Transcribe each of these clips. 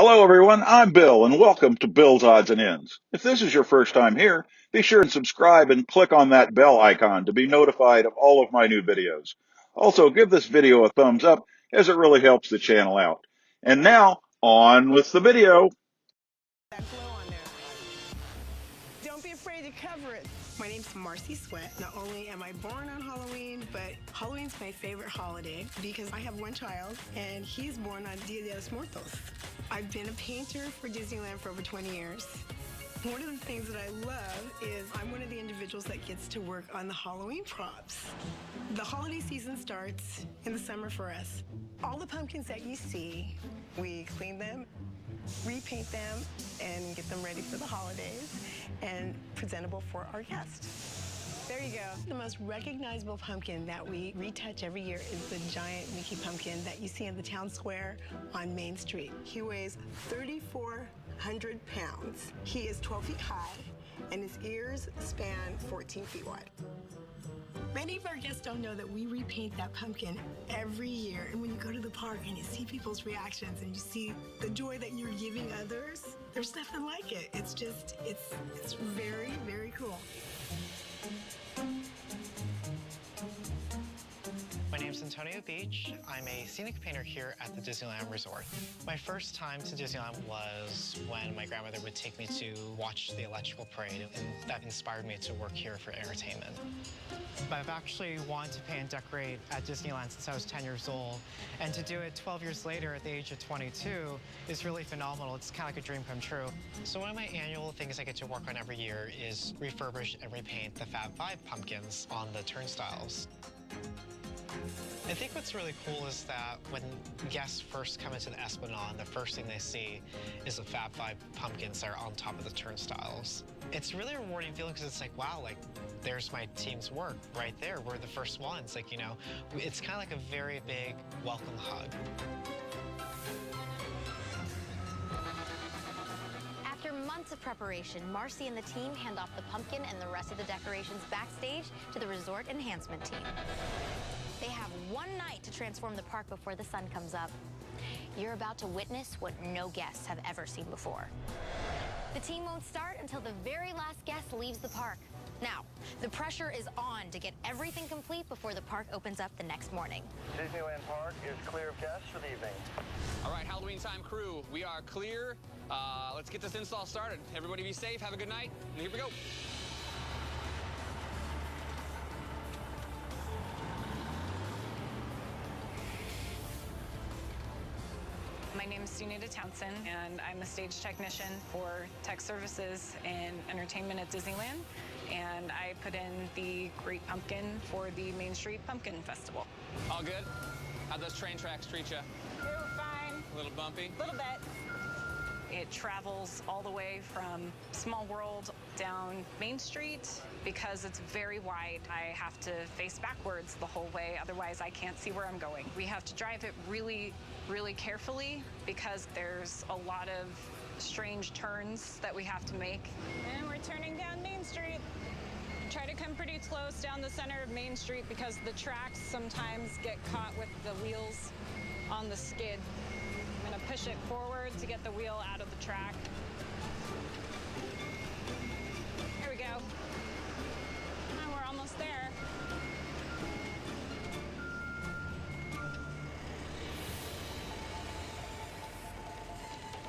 Hello, everyone. I'm Bill, and welcome to Bill's Odds and Ends. If this is your first time here, be sure and subscribe and click on that bell icon to be notified of all of my new videos. Also, give this video a thumbs up as it really helps the channel out. And now, on with the video. That glow on there. Don't be afraid to cover it. My name's Marcy Sweat. Not only am I born on Halloween, but Halloween's my favorite holiday because I have one child and he's born on Dia de los Muertos. I've been a painter for Disneyland for over 20 years. One of the things that I love is I'm one of the individuals that gets to work on the Halloween props. The holiday season starts in the summer for us. All the pumpkins that you see, we clean them, repaint them, and get them ready for the holidays and presentable for our guests. There you go. The most recognizable pumpkin that we retouch every year is the giant Mickey pumpkin that you see in the town square on Main Street. He weighs 3,400 pounds. He is 12 feet high, and his ears span 14 feet wide. Many of our guests don't know that we repaint that pumpkin every year. And when you go to the park and you see people's reactions and you see the joy that you're giving others, there's nothing like it. It's just, it's very, very cool. My name's Antonio Beach. I'm a scenic painter here at the Disneyland Resort. My first time to Disneyland was when my grandmother would take me to watch the electrical parade, and that inspired me to work here for entertainment. I've actually wanted to paint and decorate at Disneyland since I was 10 years old, and to do it 12 years later at the age of 22 is really phenomenal. It's kind of like a dream come true. So one of my annual things I get to work on every year is refurbish and repaint the Fab Five pumpkins on the turnstiles. I think what's really cool is that when guests first come into the Esplanade, the first thing they see is the Fab Five pumpkins that are on top of the turnstiles. It's really a rewarding feeling because it's like, wow, like there's my team's work right there. We're the first ones. Like, you know, it's kind of like a very big welcome hug. After months of preparation, Marcy and the team hand off the pumpkin and the rest of the decorations backstage to the resort enhancement team. They have one night to transform the park before the sun comes up. You're about to witness what no guests have ever seen before. The team won't start until the very last guest leaves the park. Now, the pressure is on to get everything complete before the park opens up the next morning. Disneyland Park is clear of guests for the evening. All right, Halloween time crew, we are clear. Let's get this install started. Everybody be safe, have a good night, and here we go. My name is Sunita Townsend, and I'm a stage technician for tech services and entertainment at Disneyland. And I put in the Great Pumpkin for the Main Street Pumpkin Festival. All good? How'd those train tracks treat you? They were fine. A little bumpy? A little bit. It travels all the way from Small World down Main Street. Because it's very wide, I have to face backwards the whole way, otherwise I can't see where I'm going. We have to drive it really, really carefully because there's a lot of strange turns that we have to make. And we're turning down Main Street. Try to come pretty close down the center of Main Street because the tracks sometimes get caught with the wheels on the skid. I'm gonna push it forward to get the wheel out of the track. There we go. And we're almost there.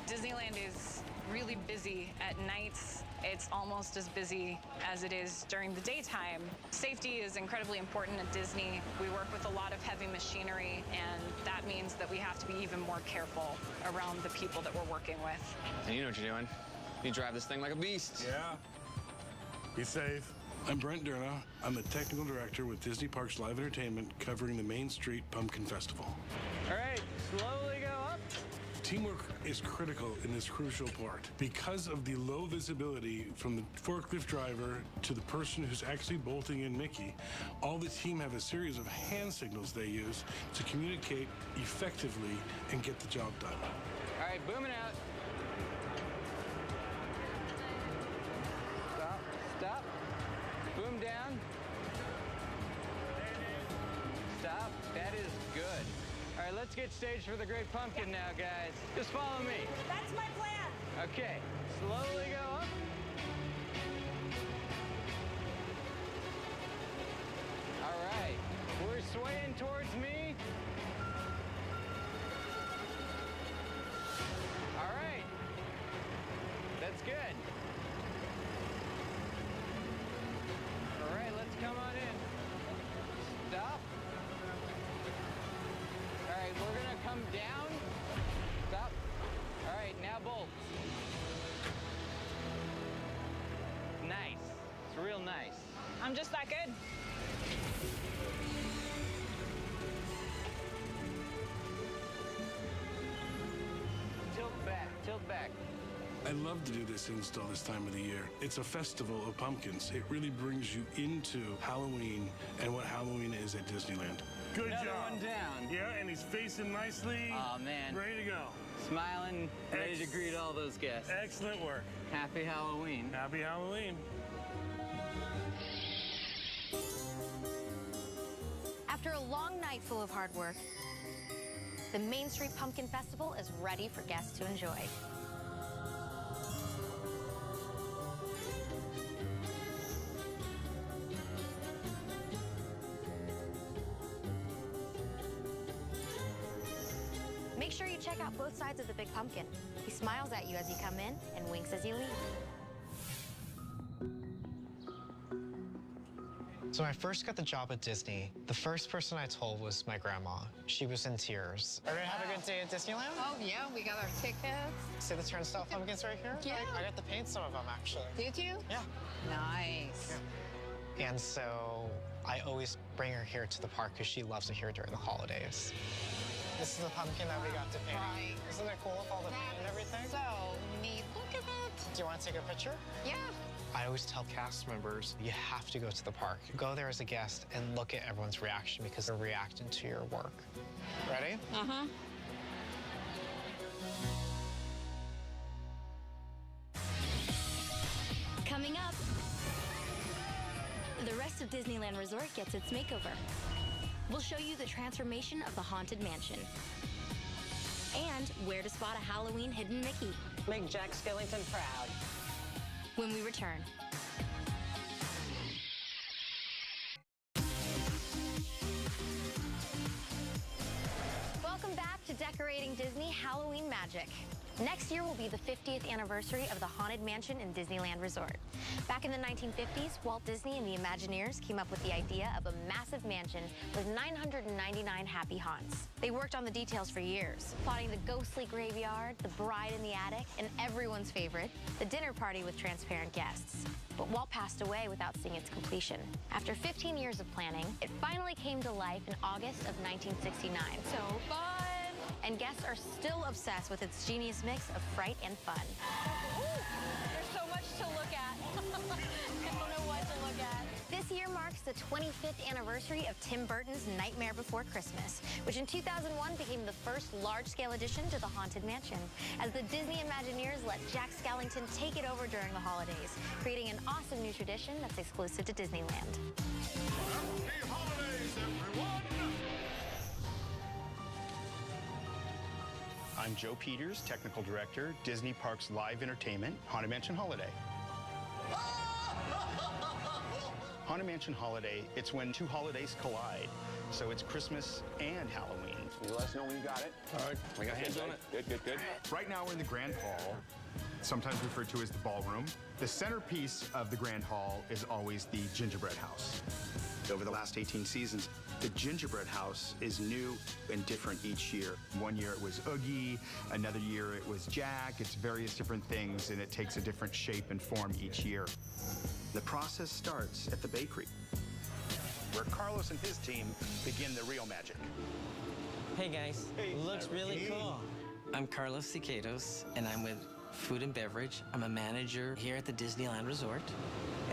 Disneyland is really busy at nights. It's almost as busy as it is during the daytime. Safety is incredibly important at Disney. We work with a lot of heavy machinery, and that means that we have to be even more careful around the people that we're working with. And you know what you're doing. You drive this thing like a beast. Yeah. Be safe. I'm Brent Durna. I'm the technical director with Disney Parks Live Entertainment covering the Main Street Pumpkin Festival. All right, slowly go up. Teamwork is critical in this crucial part. Because of the low visibility from the forklift driver to the person who's actually bolting in Mickey, all the team have a series of hand signals they use to communicate effectively and get the job done. All right, booming out. Stop, stop. Boom down. Stop, that is good. All right, let's get staged for the Great Pumpkin now, guys. Just follow me. That's my plan. Okay, slowly go up. All right, we're swaying towards me. All right, that's good. All right, let's come on in. Stop. All right, we're gonna come down. Stop. All right, now bolt. Nice. It's real nice. I'm just that good. Tilt back, tilt back. I love to do this install this time of the year. It's a festival of pumpkins. It really brings you into Halloween and what Halloween is at Disneyland. Good Another job. one down. Yeah, and he's facing nicely. Oh, man. Ready to go. Smiling, ready to greet all those guests. Excellent work. Happy Halloween. Happy Halloween. After a long night full of hard work, the Main Street Pumpkin Festival is ready for guests to enjoy. Make sure you check out both sides of the big pumpkin. He smiles at you as you come in and winks as you leave. So when I first got the job at Disney, the first person I told was my grandma. She was in tears. Are we gonna have a good day at Disneyland? Oh, yeah, we got our tickets. See the turnstile pumpkins right here? Yeah. I got to paint some of them, actually. Did you? Yeah. Nice. Yeah. And so I always bring her here to the park because she loves it here during the holidays. This is the pumpkin that we got to paint. Right. Isn't it cool with all the paint and everything? So neat. Look at that. Do you want to take a picture? Yeah. I always tell cast members, you have to go to the park. Go there as a guest and look at everyone's reaction because they're reacting to your work. Ready? Uh-huh. Coming up, the rest of Disneyland Resort gets its makeover. We'll show you the transformation of the Haunted Mansion and where to spot a Halloween hidden Mickey Make Jack Skellington proud. when we return. Welcome back to Decorating Disney Halloween Magic. Next year will be the 50th anniversary of the Haunted Mansion in Disneyland Resort. Back in the 1950s, Walt Disney and the Imagineers came up with the idea of a massive mansion with 999 happy haunts. They worked on the details for years, plotting the ghostly graveyard, the bride in the attic, and everyone's favorite, the dinner party with transparent guests. But Walt passed away without seeing its completion. After 15 years of planning, it finally came to life in August of 1969. So fun! And guests are still obsessed with its genius mix of fright and fun. Ooh, there's so much to look at. I don't know what to look at. This year marks the 25th anniversary of Tim Burton's Nightmare Before Christmas, which in 2001 became the first large-scale addition to the Haunted Mansion, as the Disney Imagineers let Jack Skellington take it over during the holidays, creating an awesome new tradition that's exclusive to Disneyland. Happy holidays, everyone! I'm Joe Peters, Technical Director, Disney Parks Live Entertainment, Haunted Mansion Holiday. Haunted Mansion Holiday, it's when two holidays collide. So it's Christmas and Halloween. You let us know when you got it. All right. We got hands on it. Good, good, good. Right now we're in the Grand Hall, sometimes referred to as the ballroom. The centerpiece of the Grand Hall is always the Gingerbread House. Over the last 18 seasons, the Gingerbread House is new and different each year. One year it was Oogie, another year it was Jack. It's various different things, and it takes a different shape and form each year. The process starts at the bakery, where Carlos and his team begin the real magic. Hey guys, looks really cool. I'm Carlos Siqueiros, and I'm with Food and Beverage. I'm a manager here at the Disneyland Resort.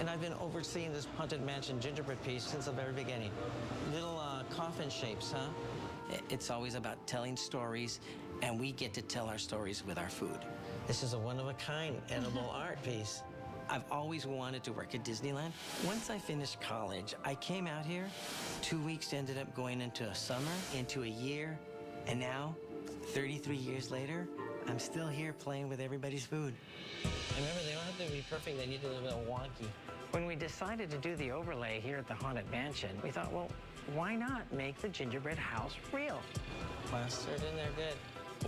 And I've been overseeing this Haunted Mansion gingerbread piece since the very beginning. Little coffin shapes, huh? It's always about telling stories, and we get to tell our stories with our food. This is a one-of-a-kind edible art piece. I've always wanted to work at Disneyland. Once I finished college, I came out here. 2 weeks ended up going into a summer, into a year, And now, 33 years later, I'm still here playing with everybody's food. Remember, they don't have to be perfect. They need to be a little wonky. When we decided to do the overlay here at the Haunted Mansion, we thought, well, why not make the gingerbread house real? Plastered in there good.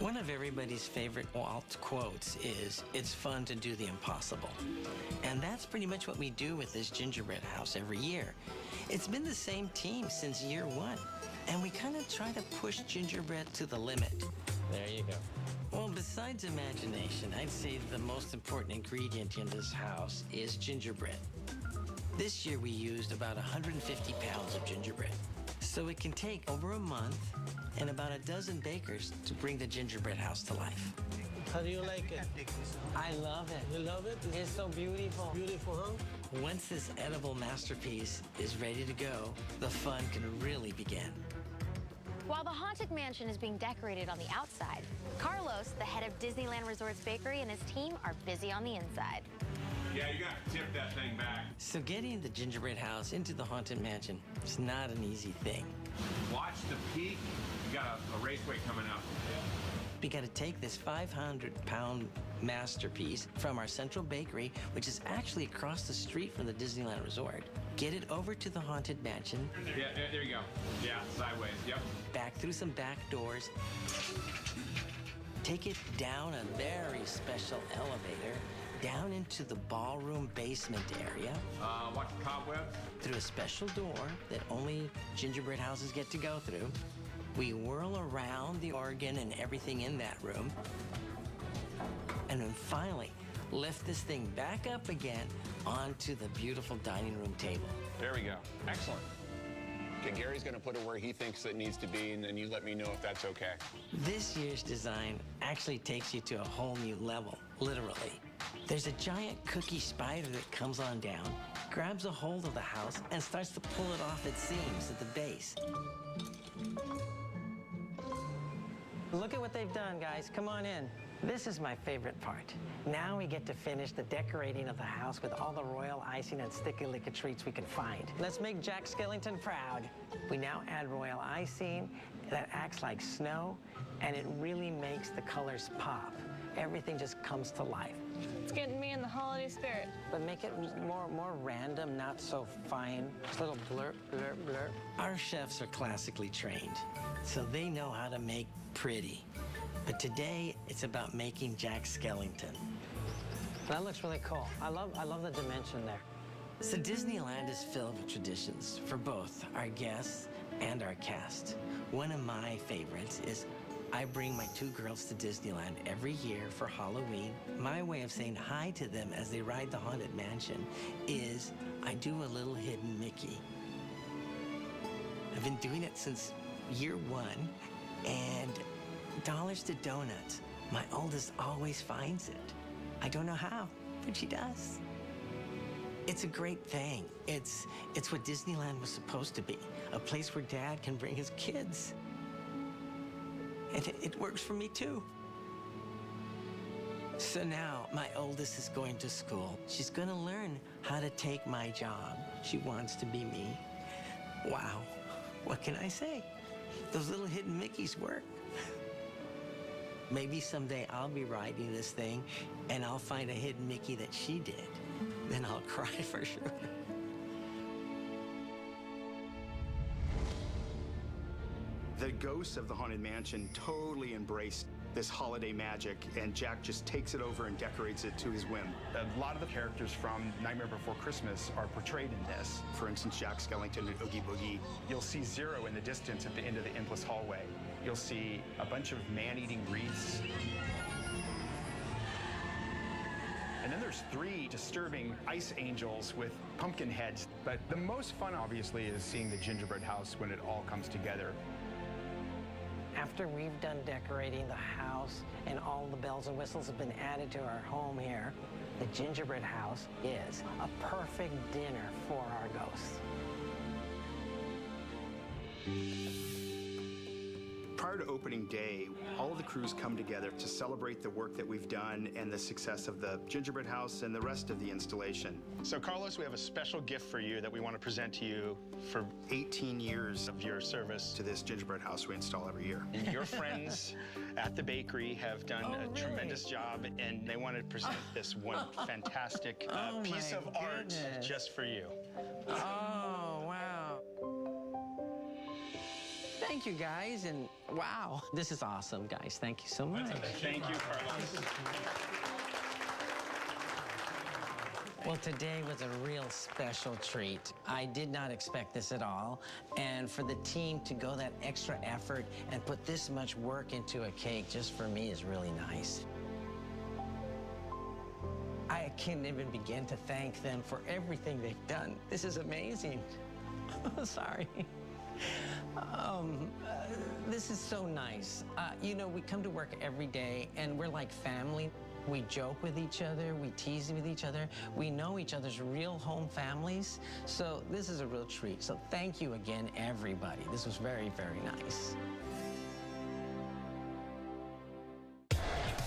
One of everybody's favorite Walt quotes is, "It's fun to do the impossible." And that's pretty much what we do with this gingerbread house every year. It's been the same team since year one, and we kind of try to push gingerbread to the limit. There you go. Well, besides imagination, I'd say the most important ingredient in this house is gingerbread. This year we used about 150 pounds of gingerbread. So it can take over a month and about a dozen bakers to bring the gingerbread house to life. How do you like it? I love it. You love it? It's so beautiful. Beautiful, huh? Once this edible masterpiece is ready to go, the fun can really begin. While the Haunted Mansion is being decorated on the outside, Carlos, the head of Disneyland Resorts Bakery, and his team are busy on the inside. Yeah, you got to tip that thing back. So getting the gingerbread house into the Haunted Mansion is not an easy thing. Watch the peak. You got a raceway coming up. We got to take this 500-pound masterpiece from our central bakery, which is actually across the street from the Disneyland Resort, get it over to the Haunted Mansion. Yeah, there you go. Yeah, sideways, yep. Back through some back doors. Take it down a very special elevator, down into the ballroom basement area. Watch the cobwebs. Through a special door that only gingerbread houses get to go through. We whirl around the organ and everything in that room. And then finally, lift this thing back up again onto the beautiful dining room table. There we go. Excellent. Okay, Gary's going to put it where he thinks it needs to be, and then you let me know if that's okay. This year's design actually takes you to a whole new level, literally. There's a giant cookie spider that comes on down, grabs a hold of the house, and starts to pull it off its seams at the base. Look at what they've done, guys. Come on in. This is my favorite part. Now we get to finish the decorating of the house with all the royal icing and sticky licky treats we can find. Let's make Jack Skellington proud. We now add royal icing that acts like snow, and it really makes the colors pop. Everything just comes to life. It's getting me in the holiday spirit. But make it more random, not so fine. Just a little blurp, blurp, blurp. Our chefs are classically trained, so they know how to make pretty. But today, it's about making Jack Skellington. That looks really cool. I love the dimension there. So Disneyland is filled with traditions for both our guests and our cast. One of my favorites is I bring my two girls to Disneyland every year for Halloween. My way of saying hi to them as they ride the Haunted Mansion is I do a little hidden Mickey. I've been doing it since year one, and dollars to donuts, my oldest always finds it. I don't know how, but she does. It's a great thing. It's what Disneyland was supposed to be, a place where Dad can bring his kids. And it works for me too. So now my oldest is going to school. She's gonna learn how to take my job. She wants to be me. Wow, what can I say? Those little hidden Mickeys work. Maybe someday I'll be riding this thing and I'll find a hidden Mickey that she did. Then I'll cry for sure. The ghosts of the Haunted Mansion totally embraced this holiday magic, and Jack just takes it over and decorates it to his whim. A lot of the characters from Nightmare Before Christmas are portrayed in this. For instance, Jack Skellington and Oogie Boogie. You'll see Zero in the distance at the end of the endless hallway. You'll see a bunch of man-eating wreaths. And then there's 3 disturbing ice angels with pumpkin heads. But the most fun, obviously, is seeing the gingerbread house when it all comes together. After we've done decorating the house and all the bells and whistles have been added to our home here, the gingerbread house is a perfect dinner for our ghosts. Prior to opening day, all of the crews come together to celebrate the work that we've done and the success of the Gingerbread House and the rest of the installation. So Carlos, we have a special gift for you that we want to present to you for 18 years of your service to this Gingerbread House we install every year. And your friends at the bakery have done a tremendous job, and they want to present this one fantastic piece of art just for you. Oh, wow. Thank you, guys, and wow. This is awesome, guys. Thank you so much. Thank you, Carlos. Well, today was a real special treat. I did not expect this at all, and for the team to go that extra effort and put this much work into a cake just for me is really nice. I can't even begin to thank them for everything they've done. This is amazing. Sorry. This is so nice. You know, we come to work every day and we're like family. We joke with each other, we tease with each other. We know each other's real home families. So this is a real treat. So thank you again, everybody. This was very, very nice.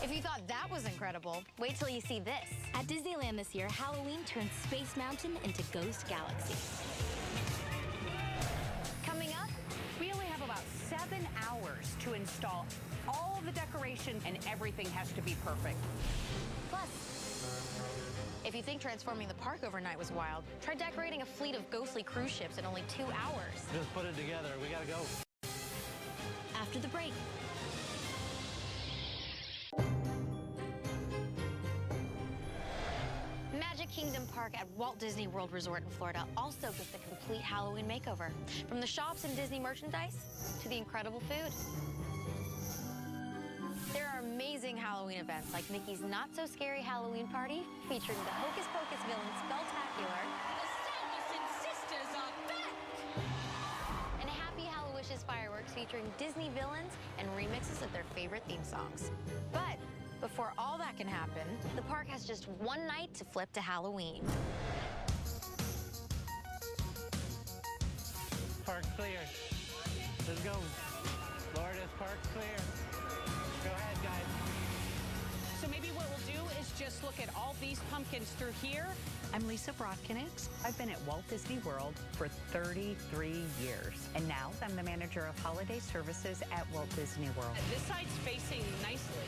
If you thought that was incredible, wait till you see this. At Disneyland this year, Halloween turned Space Mountain into Ghost Galaxy. Coming up, we only have about 7 hours to install all the decorations, and everything has to be perfect. Plus, if you think transforming the park overnight was wild, try decorating a fleet of ghostly cruise ships in only 2 hours. Just put it together. We gotta go. After the break. Magic Kingdom Park at Walt Disney World Resort in Florida also gets a complete Halloween makeover. From the shops and Disney merchandise to the incredible food. There are amazing Halloween events like Mickey's Not So Scary Halloween Party featuring the Hocus Pocus villain Spelltacular. The Sanderson sisters are back! And Happy Hallowishes fireworks featuring Disney villains and remixes of their favorite theme songs. But before all that can happen, the park has just one night to flip to Halloween. Park clear. Let's go. Florida's park clear. Go ahead, guys. So maybe what we'll do is just look at all these pumpkins through here. I'm Lisa Brodkinix. I've been at Walt Disney World for 33 years. And now I'm the manager of holiday services at Walt Disney World. This side's facing nicely.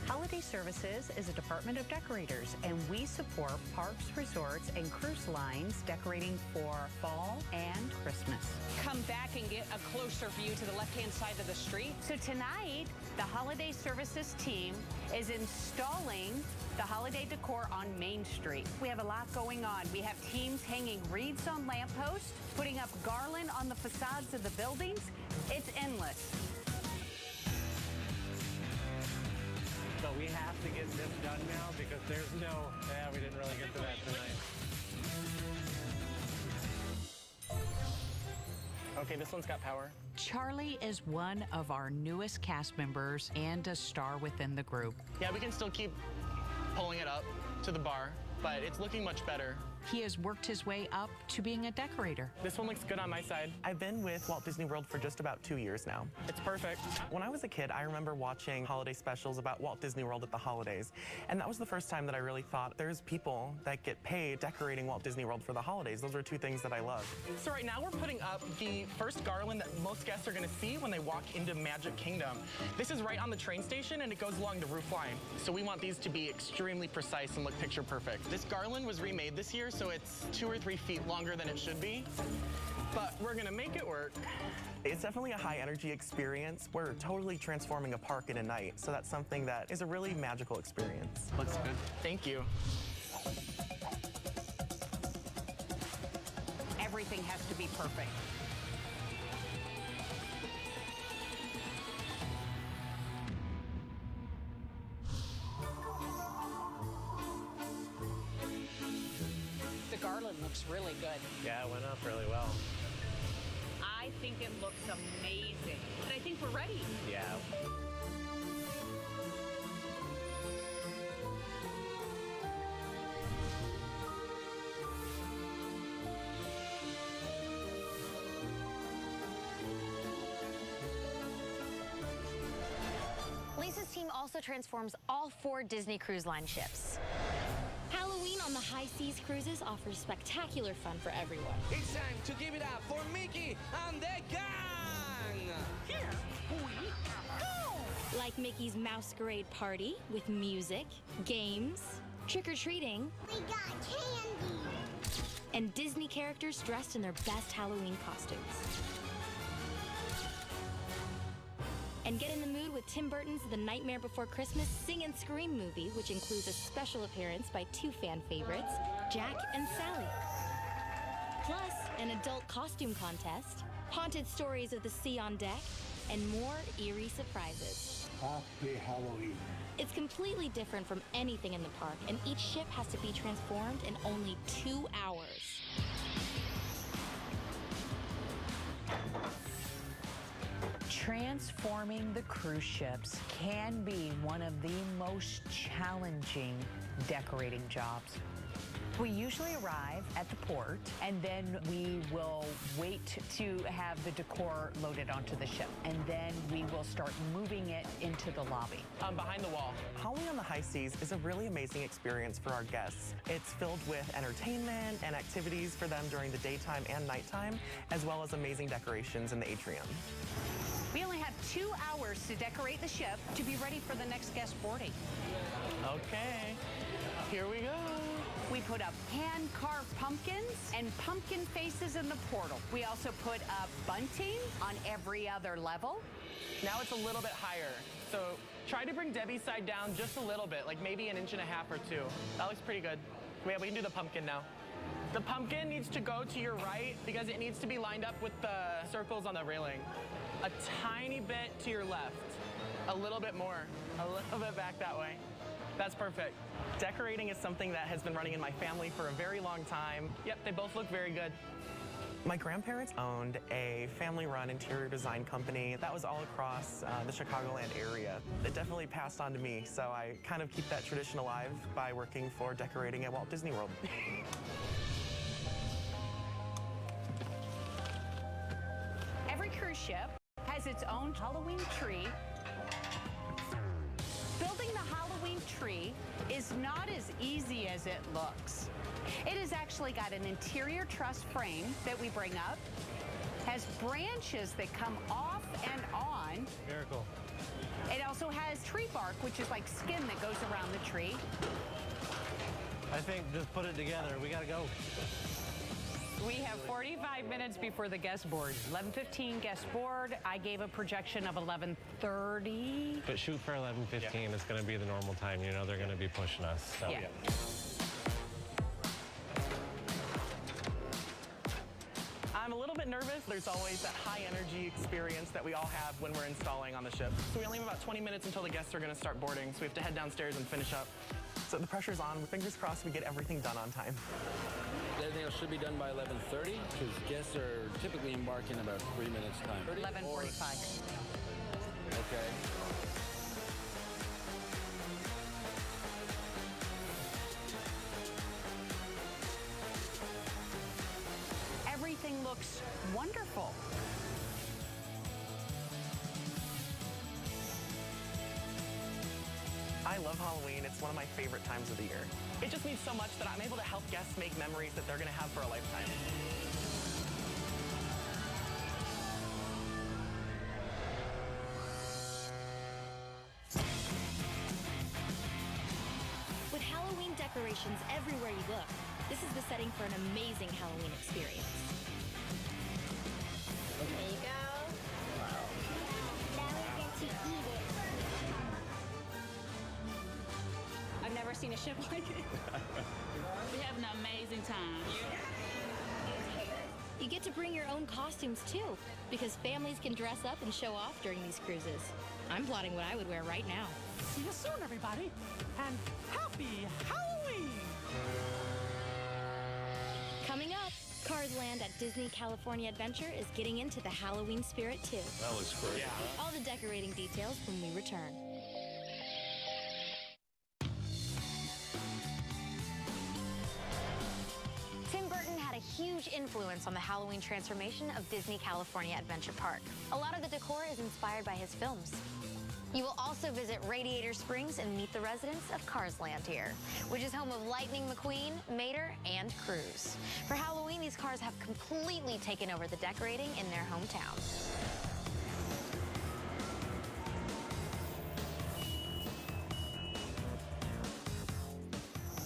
Holiday Services is a department of decorators, and we support parks, resorts, and cruise lines decorating for fall and Christmas. Come back and get a closer view to the left-hand side of the street. So tonight, the Holiday Services team is installing the holiday decor on Main Street. We have a lot going on. We have teams hanging wreaths on lampposts, putting up garland on the facades of the buildings. It's endless. So we have to get this done now because there's no, we didn't really get to that tonight. Okay, this one's got power. Charlie is one of our newest cast members and a star within the group. Yeah, we can still keep pulling it up to the bar, but it's looking much better. He has worked his way up to being a decorator. This one looks good on my side. I've been with Walt Disney World for just about 2 years now. It's perfect. When I was a kid, I remember watching holiday specials about Walt Disney World at the holidays. And that was the first time that I really thought there's people that get paid decorating Walt Disney World for the holidays. Those are two things that I love. So right now we're putting up the first garland that most guests are gonna see when they walk into Magic Kingdom. This is right on the train station and it goes along the roof line. So we want these to be extremely precise and look picture perfect. This garland was remade this year, so it's 2 or 3 feet longer than it should be, but we're gonna make it work. It's definitely a high energy experience. We're totally transforming a park in a night, so that's something that is a really magical experience. Looks good. Thank you. Everything has to be perfect. The garland looks really good. Yeah, it went up really well. I think it looks amazing. And I think we're ready. Yeah. also transforms all 4 Disney Cruise Line ships. Halloween on the High Seas cruises offers spectacular fun for everyone. It's time to give it up for Mickey and the gang! Here we go! Like Mickey's Masquerade Party with music, games, trick-or-treating. We got candy! And Disney characters dressed in their best Halloween costumes. And get in the mood with Tim Burton's The Nightmare Before Christmas Sing and Scream movie, which includes a special appearance by 2 fan favorites, Jack and Sally. Plus, an adult costume contest, haunted stories of the sea on deck, and more eerie surprises. Happy Halloween. It's completely different from anything in the park, and each ship has to be transformed in only 2 hours. Transforming the cruise ships can be one of the most challenging decorating jobs. We usually arrive at the port, and then we will wait to have the decor loaded onto the ship, and then we will start moving it into the lobby. Behind the wall. Halloween on the High Seas is a really amazing experience for our guests. It's filled with entertainment and activities for them during the daytime and nighttime, as well as amazing decorations in the atrium. We only have 2 hours to decorate the ship to be ready for the next guest boarding. Okay, here we go. We put up hand-carved pumpkins and pumpkin faces in the portal. We also put up bunting on every other level. Now it's a little bit higher. So try to bring Debbie's side down just a little bit, like maybe 1.5 inches or 2. That looks pretty good. Yeah, we can do the pumpkin now. The pumpkin needs to go to your right because it needs to be lined up with the circles on the railing. A tiny bit to your left. A little bit more. A little bit back that way. That's perfect. Decorating is something that has been running in my family for a very long time. Yep, they both look very good. My grandparents owned a family-run interior design company that was all across the Chicagoland area. It definitely passed on to me, so I kind of keep that tradition alive by working for decorating at Walt Disney World. Every cruise ship has its own Halloween tree. Building the Halloween tree is not as easy as it looks. It has actually got an interior truss frame that we bring up, has branches that come off and on. Miracle. It also has tree bark, which is like skin that goes around the tree. I think just put it together. We gotta go. We have 45 minutes before the guest board. 11:15 guest board. I gave a projection of 11:30. But shoot for 11:15. It's going to be the normal time. You know they're going to be pushing us. So. Yeah. I'm a little bit nervous. There's always that high energy experience that we all have when we're installing on the ship. So we only have about 20 minutes until the guests are going to start boarding. So we have to head downstairs and finish up. So the pressure's on. Fingers crossed we get everything done on time. Everything else should be done by 11:30 because guests are typically embarking about 3 minutes time. 11:45. Okay. Everything looks wonderful. I love Halloween. It's one of my favorite times of the year. It just means so much that I'm able to help guests make memories that they're going to have for a lifetime. With Halloween decorations everywhere you look, this is the setting for an amazing Halloween experience. There you go. Now we get to eat it. I've never seen a ship like it. We have an amazing time. You get to bring your own costumes too, because families can dress up and show off during these cruises. I'm plotting what I would wear right now. See you soon, everybody, and happy Halloween! Coming up, Cars Land at Disney California Adventure is getting into the Halloween spirit too. That looks great. Yeah. All the decorating details when we return. Tim Burton had a huge influence on the Halloween transformation of Disney California Adventure Park. A lot of the decor is inspired by his films. You will also visit Radiator Springs and meet the residents of Cars Land here, which is home of Lightning McQueen, Mater, and Cruz. For Halloween, these cars have completely taken over the decorating in their hometown.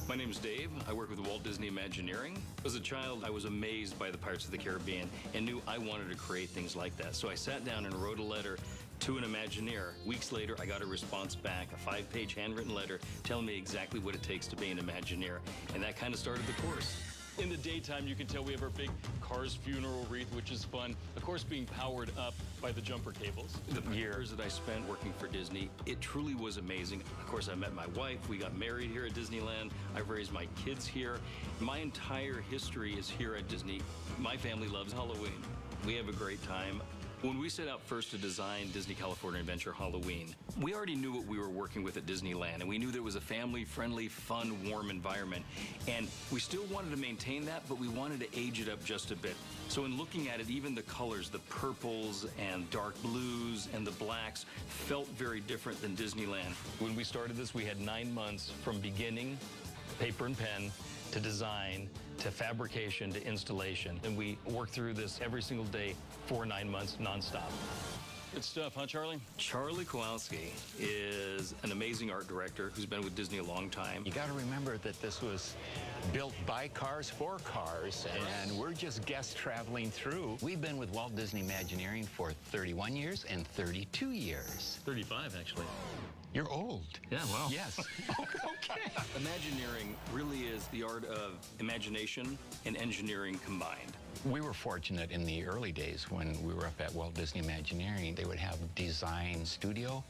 My name's Dave. I work with Walt Disney Imagineering. As a child, I was amazed by the Pirates of the Caribbean and knew I wanted to create things like that. So I sat down and wrote a letter to an Imagineer. Weeks later, I got a response back, a 5-page handwritten letter telling me exactly what it takes to be an Imagineer. And that kind of started the course. In the daytime, you can tell we have our big Cars funeral wreath, which is fun. Of course, being powered up by the jumper cables. The years that I spent working for Disney, it truly was amazing. Of course, I met my wife. We got married here at Disneyland. I've raised my kids here. My entire history is here at Disney. My family loves Halloween. We have a great time. When we set out first to design Disney California Adventure Halloween, we already knew what we were working with at Disneyland, and we knew there was a family-friendly, fun, warm environment. And we still wanted to maintain that, but we wanted to age it up just a bit. So in looking at it, even the colors, the purples and dark blues and the blacks felt very different than Disneyland. When we started this, we had 9 months from beginning, paper and pen, to design, to fabrication, to installation. And we worked through this every single day for 9 months nonstop. Good stuff, huh, Charlie? Charlie Kowalski is an amazing art director who's been with Disney a long time. You got to remember that this was built by cars for cars, and we're just guests traveling through. We've been with Walt Disney Imagineering for 31 years and 32 years. 35, actually. You're old. Yeah, well. Yes. Okay. Imagineering really is the art of imagination and engineering combined. We were fortunate in the early days when we were up at Walt Disney Imagineering. They would have design studio,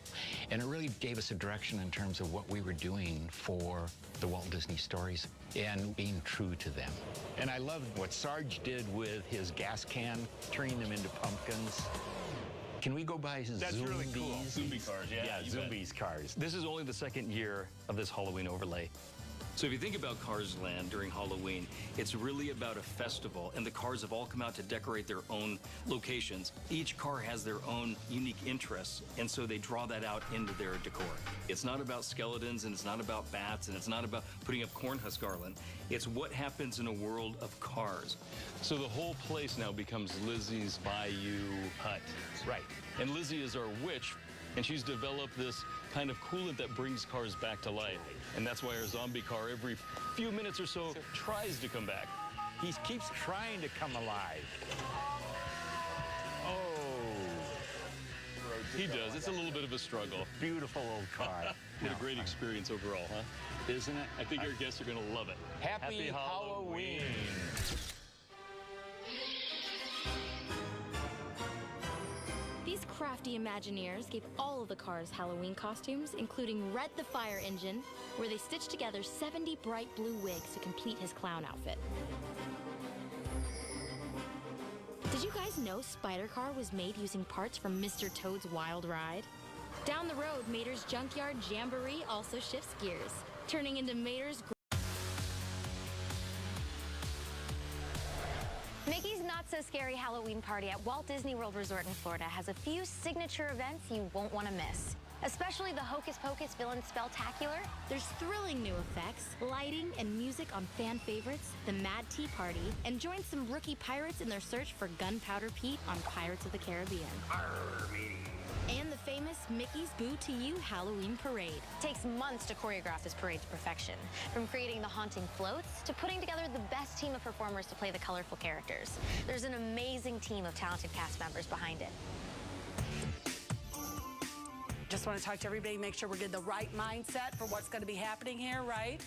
and it really gave us a direction in terms of what we were doing for the Walt Disney stories and being true to them. And I love what Sarge did with his gas can, turning them into pumpkins. Can we go by his That's really cool. Zumbi cars, yeah. Zumbi's cars. This is only the second year of this Halloween overlay. So if you think about Cars Land during Halloween, it's really about a festival, and the cars have all come out to decorate their own locations. Each car has their own unique interests, and so they draw that out into their decor. It's not about skeletons, and it's not about bats, and it's not about putting up corn husk garland. It's what happens in a world of cars. So the whole place now becomes Lizzie's Bayou Hut. Right. And Lizzie is our witch, and she's developed this kind of coolant that brings cars back to life. And that's why our zombie car, every few minutes or so, tries to come back. He keeps trying to come alive. Oh. He does. It's a little bit of a struggle. Beautiful old car. What a great experience overall, huh? Isn't it? I think our guests are going to love it. Happy Halloween. These crafty Imagineers gave all of the cars Halloween costumes, including Red the Fire Engine, where they stitched together 70 bright blue wigs to complete his clown outfit. Did you guys know Spider Car was made using parts from Mr. Toad's Wild Ride? Down the road, Mater's Junkyard Jamboree also shifts gears, turning into Mater's Mickey's Not So Scary Halloween Party at Walt Disney World Resort in Florida has a few signature events you won't want to miss. Especially the Hocus Pocus Villain Spelltacular. There's thrilling new effects, lighting, and music on fan favorites, the Mad Tea Party, and join some rookie pirates in their search for Gunpowder Pete on Pirates of the Caribbean. And the famous Mickey's Boo to You Halloween Parade. Takes months to choreograph this parade to perfection, from creating the haunting floats to putting together the best team of performers to play the colorful characters. There's an amazing team of talented cast members behind it. Just want to talk to everybody, make sure we're getting the right mindset for what's going to be happening here, right?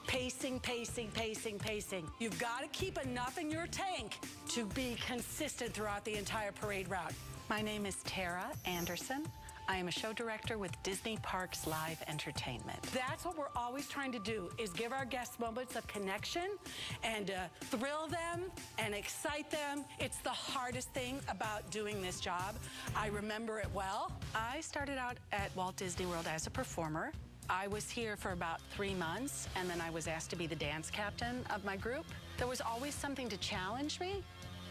Pacing, pacing, pacing, pacing. You've got to keep enough in your tank to be consistent throughout the entire parade route. My name is Tara Anderson. I am a show director with Disney Parks Live Entertainment. That's what we're always trying to do, is give our guests moments of connection and thrill them and excite them. It's the hardest thing about doing this job. I remember it well. I started out at Walt Disney World as a performer. I was here for about 3 months, and then I was asked to be the dance captain of my group. There was always something to challenge me.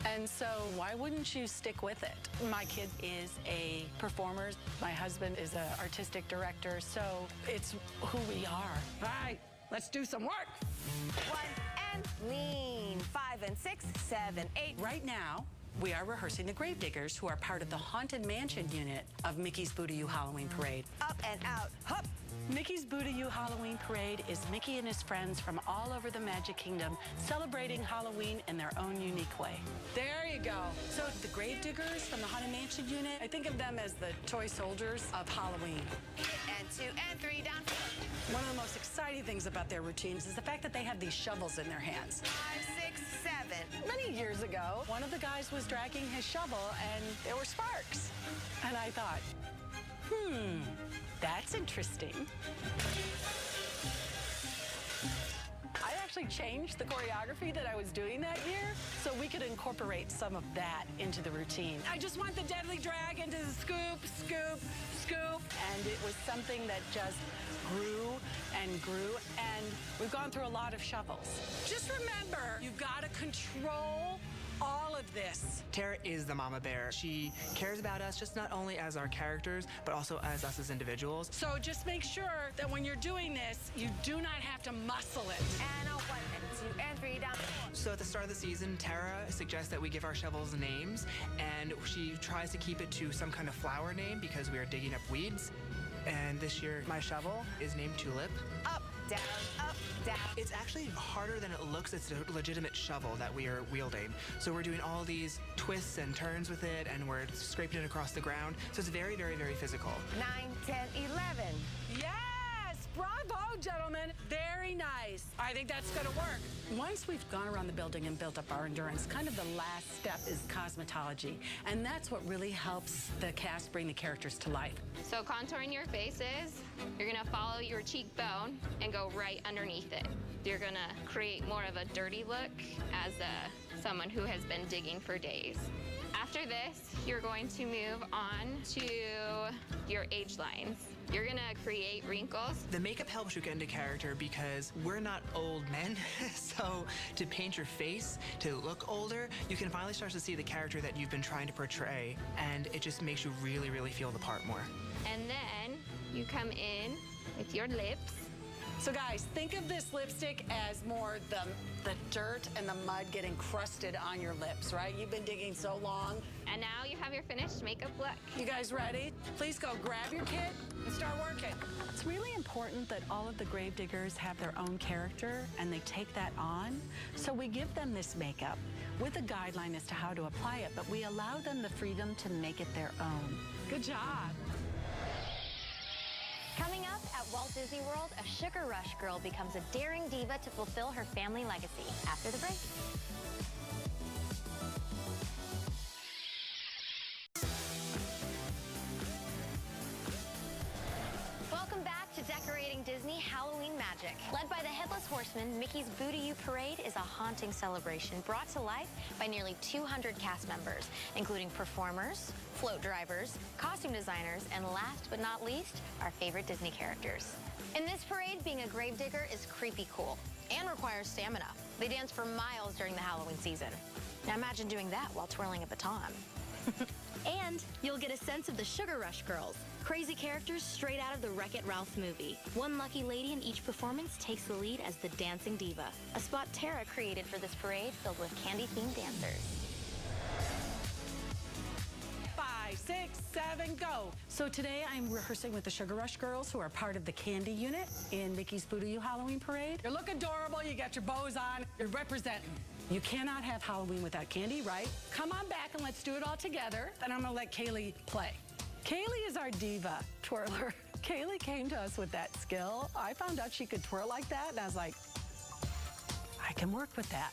And so why wouldn't you stick with it? My kid is a performer. My husband is an artistic director, so it's who we are. All right, let's do some work. 1 and lean. 5 and 6, 7, 8. Right now, we are rehearsing the Gravediggers, who are part of the Haunted Mansion unit of Mickey's Boo-to-You Halloween Parade. Up and out, hop. Mickey's Boo-to-You Halloween Parade is Mickey and his friends from all over the Magic Kingdom celebrating Halloween in their own unique way. There you go. So the Gravediggers from the Haunted Mansion unit, I think of them as the toy soldiers of Halloween. And 2 and 3 down. One of the most exciting things about their routines is the fact that they have these shovels in their hands. 5, 6, 7. Many years ago, one of the guys was dragging his shovel and there were sparks. And I thought, that's interesting. I actually changed the choreography that I was doing that year so we could incorporate some of that into the routine. I just want the deadly drag into the scoop, scoop, scoop. And it was something that just grew and grew, and we've gone through a lot of shovels. Just remember, you've got to control all of this. Tara is the mama bear. She cares about us just not only as our characters, but also as us as individuals. So just make sure that when you're doing this, you do not have to muscle it. And a 1 and 2 and 3 down. So at the start of the season, Tara suggests that we give our shovels names, and she tries to keep it to some kind of flower name because we are digging up weeds. And this year, my shovel is named Tulip. Up, down, up, down. It's actually harder than it looks. It's a legitimate shovel that we are wielding. So we're doing all these twists and turns with it, and we're scraping it across the ground. So it's very, very, very physical. 9, 10, 11. Yes! Bravo, gentlemen. Very nice. I think that's going to work. Once we've gone around the building and built up our endurance, kind of the last step is cosmetology. And that's what really helps the cast bring the characters to life. So contouring your faces, you're gonna follow your cheekbone and go right underneath it. You're gonna create more of a dirty look as someone who has been digging for days. After this, you're going to move on to your age lines. You're gonna create wrinkles. The makeup helps you get into character because we're not old men, so to paint your face to look older, you can finally start to see the character that you've been trying to portray, and it just makes you really, really feel the part more. And then you come in with your lips. So guys, think of this lipstick as more the dirt and the mud getting crusted on your lips, right? You've been digging so long. And now you have your finished makeup look. You guys ready? Please go grab your kit and start working. It's really important that all of the Gravediggers have their own character and they take that on. So we give them this makeup with a guideline as to how to apply it, but we allow them the freedom to make it their own. Good job. Coming up at Walt Disney World, a Sugar Rush girl becomes a daring diva to fulfill her family legacy. After the break. Welcome back to Decorating Disney Halloween Magic. Led by the Headless Horseman, Mickey's Boo-to-You Parade is a haunting celebration brought to life by nearly 200 cast members, including performers, float drivers, costume designers, and last but not least, our favorite Disney characters. In this parade, being a gravedigger is creepy cool and requires stamina. They dance for miles during the Halloween season. Now imagine doing that while twirling a baton. And you'll get a sense of the Sugar Rush girls, crazy characters straight out of the Wreck-It Ralph movie. One lucky lady in each performance takes the lead as the dancing diva, a spot Tara created for this parade filled with candy-themed dancers. 5, 6, 7, go. So today I'm rehearsing with the Sugar Rush girls who are part of the candy unit in Mickey's Boo-to-You Halloween Parade. You look adorable, you got your bows on, you're representing. You cannot have Halloween without candy, right? Come on back and let's do it all together. And I'm gonna let Kaylee play. Kaylee is our diva twirler. Kaylee came to us with that skill. I found out she could twirl like that, and I was like, I can work with that.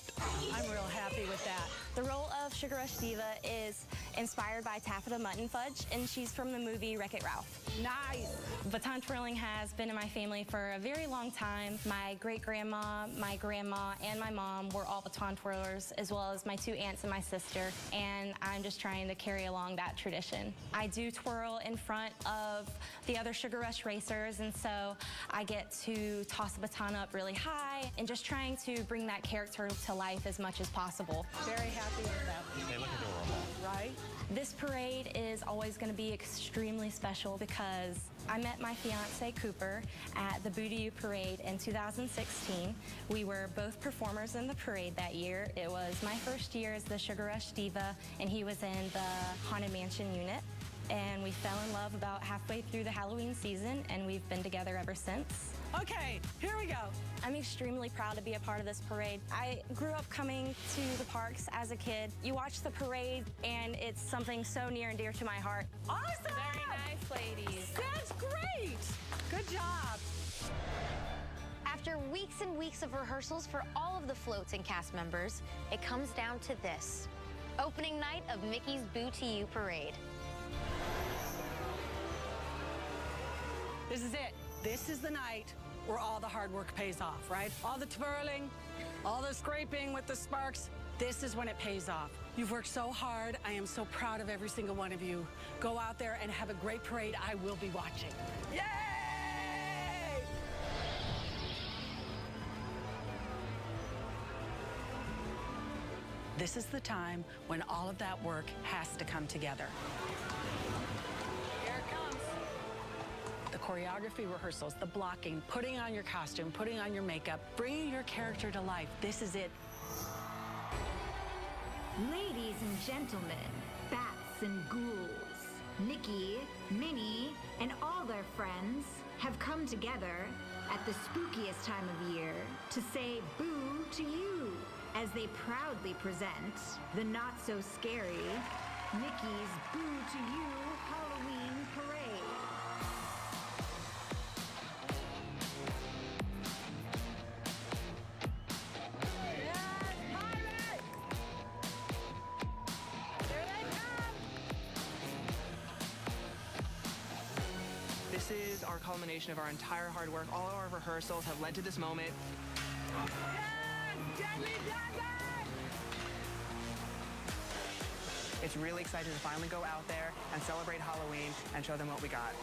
I'm real happy with that. The role of Sugar Rush Diva is inspired by Taffeta Mutton Fudge, and she's from the movie Wreck-It Ralph. Nice. Baton twirling has been in my family for a very long time. My great-grandma, my grandma, and my mom were all baton twirlers, as well as my 2 aunts and my sister, and I'm just trying to carry along that tradition. I do twirl in front of the other Sugar Rush racers, and so I get to toss the baton up really high and just trying to bring bring that character to life as much as possible. Very happy with that. They look adorable. Right? This parade is always going to be extremely special because I met my fiance Cooper at the Boo-to-You parade in 2016. We were both performers in the parade that year. It was my first year as the Sugar Rush Diva, and he was in the Haunted Mansion unit. And we fell in love about halfway through the Halloween season, and we've been together ever since. Okay, here we go. I'm extremely proud to be a part of this parade. I grew up coming to the parks as a kid. You watch the parade, and it's something so near and dear to my heart. Awesome! Very nice, ladies. That's great! Good job. After weeks and weeks of rehearsals for all of the floats and cast members, it comes down to this. Opening night of Mickey's Boo-to-You parade. This is it. This is the night where all the hard work pays off, right? All the twirling, all the scraping with the sparks. This is when it pays off. You've worked so hard. I am so proud of every single one of you. Go out there and have a great parade. I will be watching. Yay! This is the time when all of that work has to come together. Here it comes. The choreography rehearsals, the blocking, putting on your costume, putting on your makeup, bringing your character to life. This is it. Ladies and gentlemen, bats and ghouls, Mickey, Minnie, and all their friends have come together at the spookiest time of year to say boo to you as they proudly present the not-so-scary Mickey's Boo-to-You Halloween Parade. This is our culmination of our entire hard work. All of our rehearsals have led to this moment. It's really exciting to finally go out there and celebrate Halloween and show them what we got.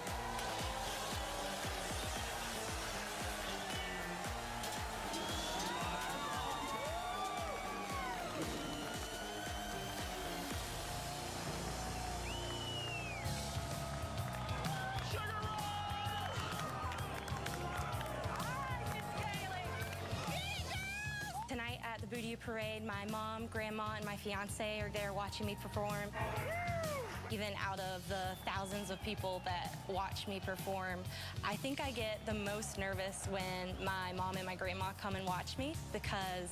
Tonight at the Boo-to-You parade, my mom, grandma, and my fiance are there watching me perform. Even out of the thousands of people that watch me perform, I think I get the most nervous when my mom and my grandma come and watch me because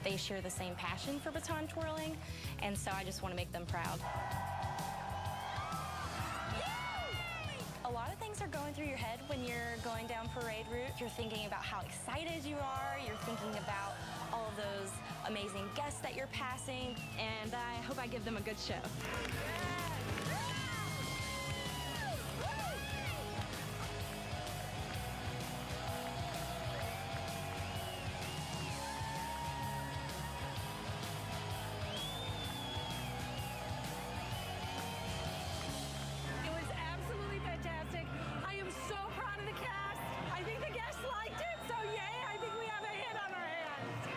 they share the same passion for baton twirling, and so I just want to make them proud. A lot of things are going through your head when you're going down parade route. You're thinking about how excited you are. You're thinking about all of those amazing guests that you're passing, and I hope I give them a good show. It was absolutely fantastic. I am so proud of the cast. I think the guests liked it, so yay, I think we have a hit on our hands.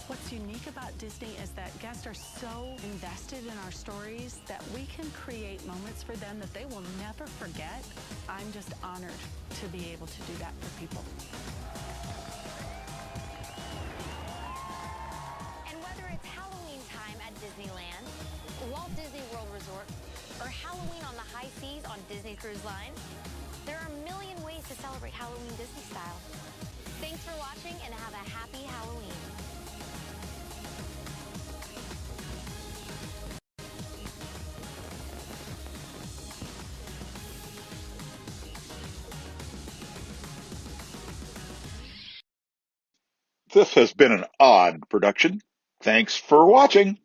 What's unique about Disney is that guests are so invested in our stories that we can create moments for them that they will never forget. I'm just honored to be able to do that for people. And whether it's Halloween time at Disneyland, Walt Disney World Resort, or Halloween on the high seas on Disney Cruise Line, there are a million ways to celebrate Halloween Disney style. Thanks for watching and have a happy Halloween. This has been an odd production. Thanks for watching.